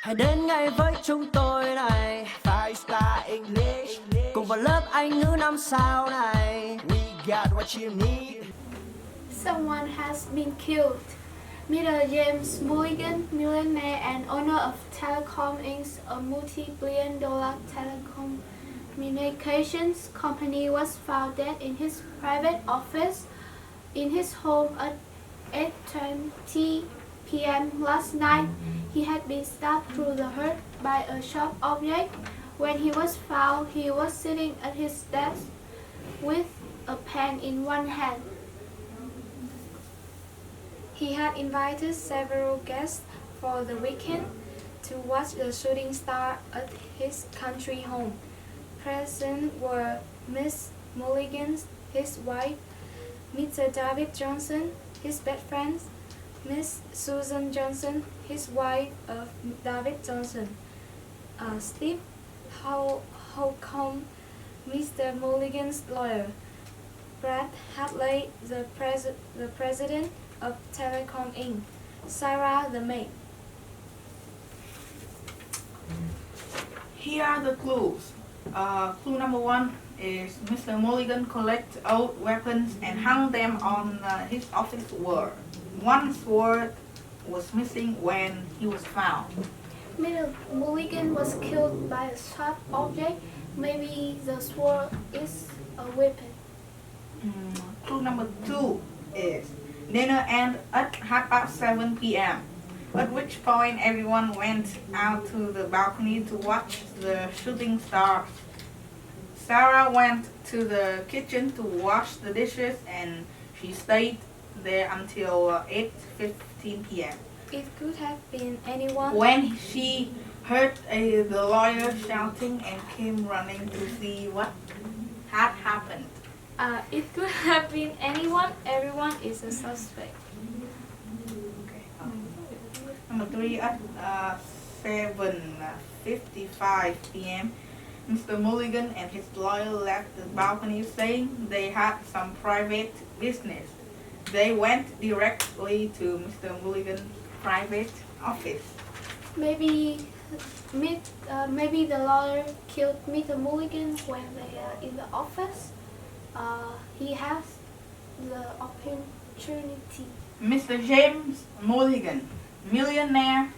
Hãy đến ngay với chúng tôi này, 5-star English, cùng vào lớp Anh ngữ 5 sao này. We got what you need. Someone has been killed. Mr. James Mulligan, millionaire and owner of Telecom Inc., a multi-billion-dollar telecommunications company, was found dead in his private office in his home at 8:20 p.m. last night. He had been stabbed through the heart by a sharp object. When he was found, he was sitting at his desk with a pen in one hand. He had invited several guests for the weekend to watch the shooting star at his country home. Present were Miss Mulligan, his wife, Mr. David Johnson, his best friend, Miss Susan Johnson, his wife of David Johnson, Steve Holcomb, Mr. Mulligan's lawyer, Brad Hadley, the president of Telecom Inc., Sarah the maid. Here are the clues. Clue number 1 is Mr. Mulligan collected old weapons and hung them on his office wall. One sword was missing when he was found. Mr. Mulligan was killed by a sharp object. Maybe the sword is a weapon. Clue number 2 is dinner ended at 7:30 p.m. At which point everyone went out to the balcony to watch the shooting stars. Sarah went to the kitchen to wash the dishes and she stayed there until 8:15 p.m. It could have been anyone. When she heard the lawyer shouting and came running to see what had happened. It could have been anyone. Everyone is a suspect. Okay. Number 3 at 7:55 p.m. Mr. Mulligan and his lawyer left the balcony saying they had some private business. They went directly to Mr. Mulligan's private office. Maybe the lawyer killed Mr. Mulligan when they are in the office. He has the opportunity. Mr. James Mulligan, millionaire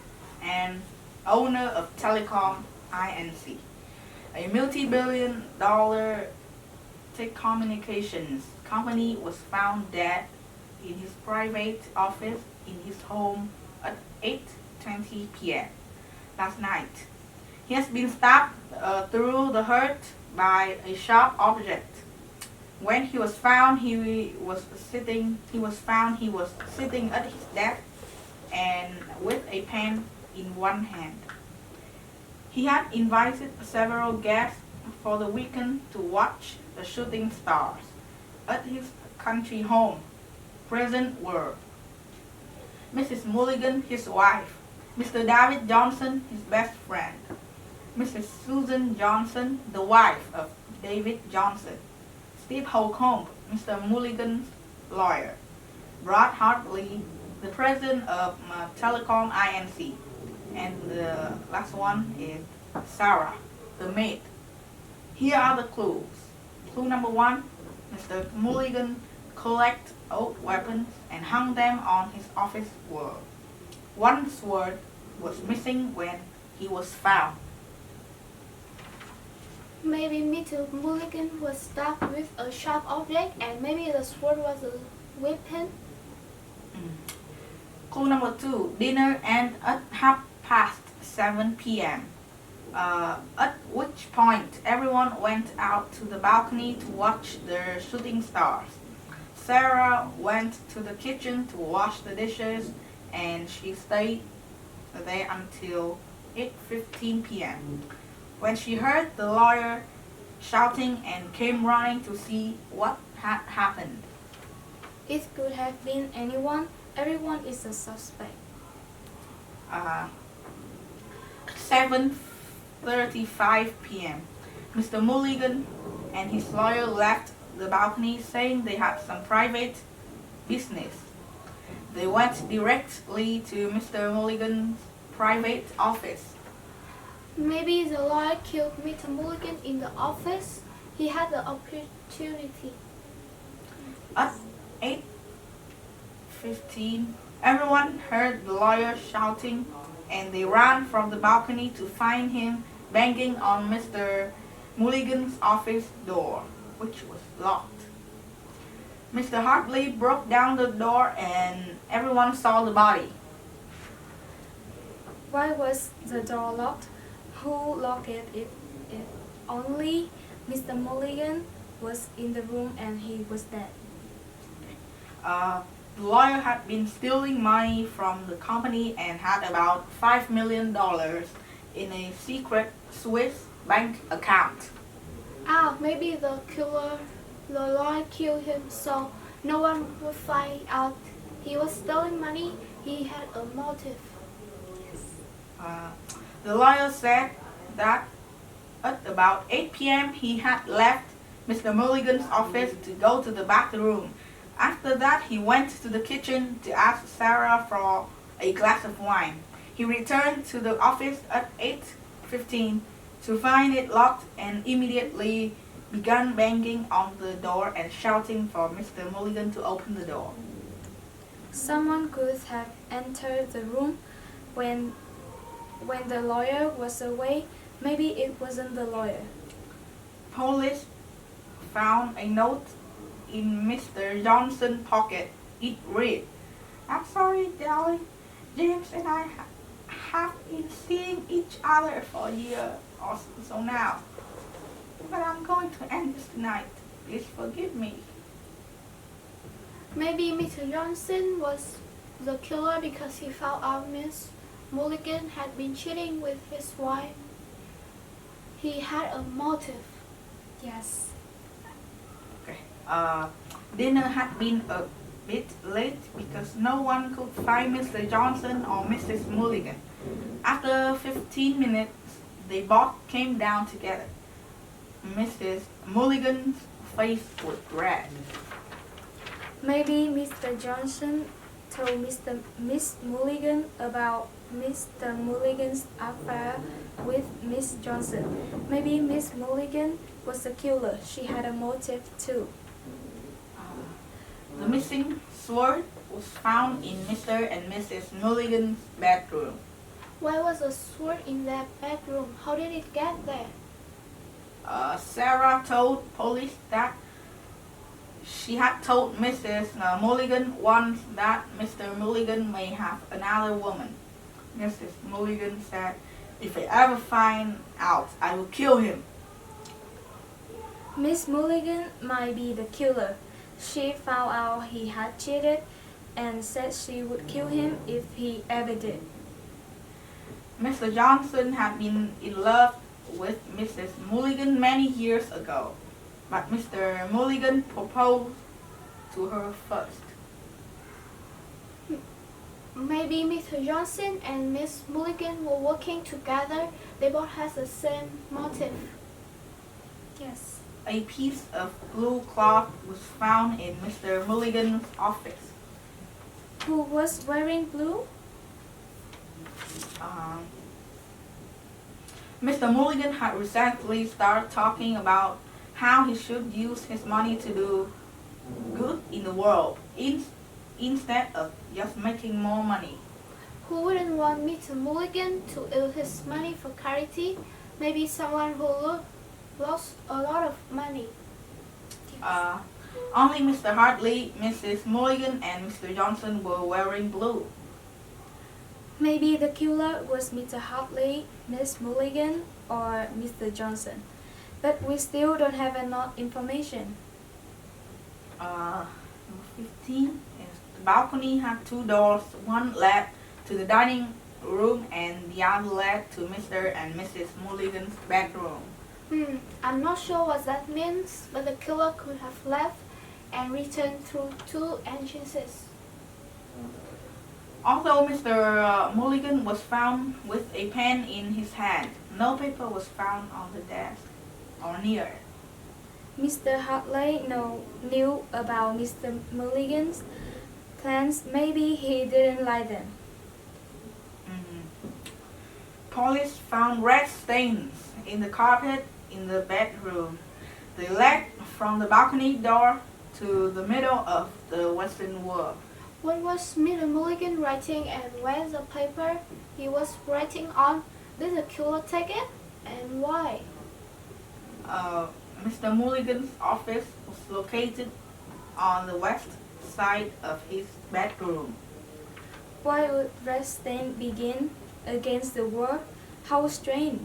and owner of Telecom Inc., a multi-billion-dollar telecommunications company, was found dead in his private office in his home at 8:20 p.m. last night. He has been stabbed through the heart by a sharp object. When he was found, he was sitting at his desk and with a pen in one hand. He had invited several guests for the weekend to watch the shooting stars at his country home. Present were Mrs. Mulligan, his wife, Mr. David Johnson, his best friend, Mrs. Susan Johnson, the wife of David Johnson, Steve Holcomb, Mr. Mulligan's lawyer, Brad Hartley, the president of Telecom Inc., and the last one is Sarah, the maid. Here are the clues. Clue number 1, Mr. Mulligan collected old weapons and hung them on his office wall. One sword was missing when he was found. Maybe Mr. Mulligan was stabbed with a sharp object and maybe the sword was a weapon. Clue number 2, dinner ended at 7:30 p.m. At which point everyone went out to the balcony to watch the shooting stars. Sarah went to the kitchen to wash the dishes and she stayed there until 8:15 p.m. when she heard the lawyer shouting and came running to see what had happened. It could have been anyone. Everyone is a suspect. 7:35 p.m. Mr. Mulligan and his lawyer left the balcony saying they had some private business. They went directly to Mr. Mulligan's private office. Maybe the lawyer killed Mr. Mulligan in the office. He had the opportunity. At 8:15, everyone heard the lawyer shouting, and they ran from the balcony to find him banging on Mr. Mulligan's office door, which was locked. Mr. Hartley broke down the door and everyone saw the body. Why was the door locked? Who locked it if only Mr. Mulligan was in the room and he was dead? The lawyer had been stealing money from the company and had about $5 million in a secret Swiss bank account. Maybe the lawyer killed him so no one would find out he was stealing money. He had a motive. The lawyer said that at about 8 p.m. he had left Mr. Mulligan's office to go to the bathroom. After that, he went to the kitchen to ask Sarah for a glass of wine. He returned to the office at 8:15 to find it locked and immediately began banging on the door and shouting for Mr. Mulligan to open the door. Someone could have entered the room when the lawyer was away. Maybe it wasn't the lawyer. Police found a note in Mr. Johnson's pocket. It read, "I'm sorry, darling. James and I have been seeing each other for a year or so now. But I'm going to end this tonight. Please forgive me." Maybe Mr. Johnson was the killer because he found out Miss Mulligan had been cheating with his wife. He had a motive. Yes. Okay. Dinner had been a bit late because no one could find Mr. Johnson or Mrs. Mulligan. After 15 minutes, they both came down together. Mrs. Mulligan's face was red. Maybe Mr. Johnson told Miss Mulligan about Mr. Mulligan's affair with Miss Johnson. Maybe Miss Mulligan was the killer. She had a motive too. The missing sword was found in Mr. and Mrs. Mulligan's bedroom. Why was a sword in their bedroom? How did it get there? Sarah told police that she had told Mrs. Mulligan once that Mr. Mulligan may have another woman. Mrs. Mulligan said, "If I ever find out, I will kill him." Miss Mulligan might be the killer. She found out he had cheated and said she would kill him if he ever did. Mr. Johnson had been in love with Mrs. Mulligan many years ago, but Mr. Mulligan proposed to her first. Maybe Mr. Johnson and Miss Mulligan were working together. They both had the same motive. Yes. A piece of blue cloth was found in Mr. Mulligan's office. Who was wearing blue? Mr. Mulligan had recently started talking about how he should use his money to do good in the world instead of just making more money. Who wouldn't want Mr. Mulligan to use his money for charity? Maybe someone who lost a lot of money. Only Mr. Hartley, Mrs. Mulligan, and Mr. Johnson were wearing blue. Maybe the killer was Mr. Hartley, Miss Mulligan, or Mr. Johnson. But we still don't have enough information. Number 15 is the balcony had two doors. One led to the dining room and the other led to Mr. and Mrs. Mulligan's bedroom. I'm not sure what that means, but the killer could have left and returned through two entrances. Although Mr. Mulligan was found with a pen in his hand, no paper was found on the desk or near it. Mr. Hartley knew about Mr. Mulligan's plans. Maybe he didn't like them. police found red stains in the carpet in the bedroom. They led from the balcony door to the middle of the western wall. What was Mr. Mulligan writing, and where's the paper he was writing on? Did the killer take it, and why? Mr. Mulligan's office was located on the west side of his bedroom. Why would red stain begin against the wall? How strange.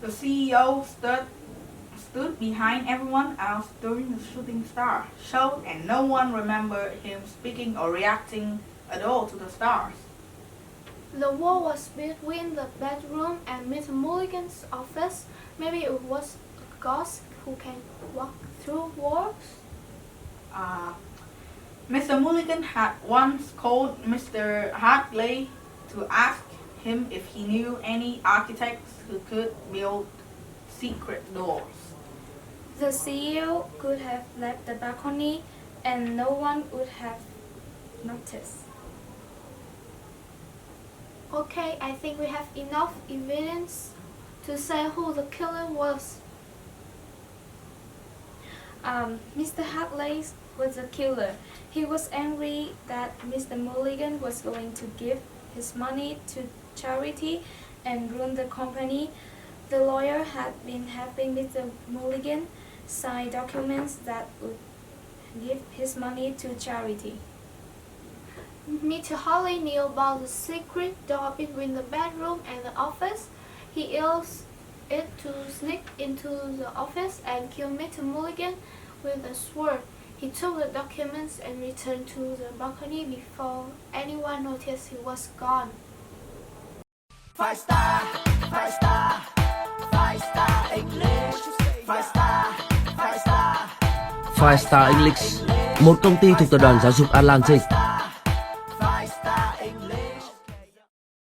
The CEO stood behind everyone else during the shooting star show, and no one remembered him speaking or reacting at all to the stars. The wall was between the bedroom and Mr. Mulligan's office. Maybe it was a ghost who can walk through walls. Mr. Mulligan had once called Mr. Hartley to ask him if he knew any architects who could build secret doors. The CEO could have left the balcony and no one would have noticed. Okay, I think we have enough evidence to say who the killer was. Mr. Hartley was the killer. He was angry that Mr. Mulligan was going to give his money to charity and ruin the company. The lawyer had been helping Mr. Mulligan sign documents that would give his money to charity. Mr. Hartley knew about the secret door between the bedroom and the office. He used it to sneak into the office and kill Mr. Mulligan with a sword. He took the documents and returned to the balcony before anyone noticed he was gone. 5 star, 5 star, 5 star English, 5 star, 5 star. 5 Star English, một công ty thuộc tập đoàn giáo dục Atlantic